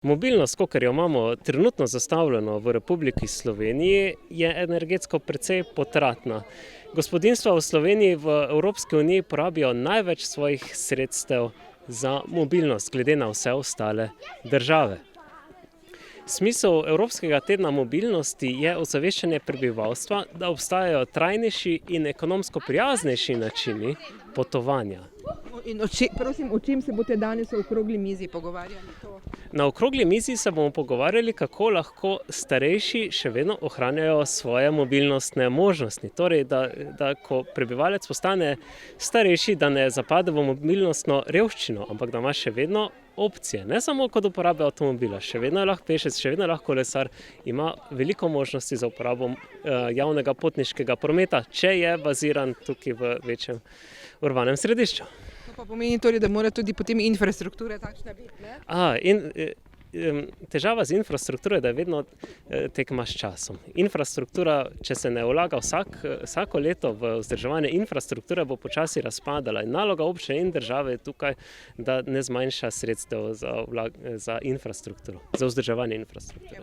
Mobilnost, kakor jo imamo trenutno zastavljeno v Republiki Sloveniji, je energetsko precej potratna. Gospodinjstva v Sloveniji v Evropski uniji porabijo največ svojih sredstev za mobilnost, glede na vse ostale države. Smisel Evropskega tedna mobilnosti je ozaveščanje prebivalstva, da obstajajo trajnejši in ekonomsko prijaznejši načini potovanja. Prosim, o čem se boste danes v okrogli mizi pogovarjali? Na okrogli mizi se bomo pogovarjali, kako lahko starejši še vedno ohranjajo svoje mobilnostne možnosti. Torej, da ko prebivalec postane starejši, da ne zapade v mobilnostno revščino, ampak da ima še vedno opcije. Ne samo kot uporabe avtomobila, še vedno je lahko pešec, še vedno je lahko kolesar, ima veliko možnosti za uporabo javnega potniškega prometa, če je baziran tukaj v večjem urbanem središču. To pa pomeni torej, da mora tudi potem infrastruktura takšna biti, ne? Težava z infrastrukturo je, da je vedno tekma s časom. Infrastruktura, če se ne vlaga vsako leto v vzdrževanje infrastrukture, bo počasi razpadala. In naloga občine in države je tukaj, da ne zmanjša sredstev za infrastrukturo, za vzdrževanje infrastrukture.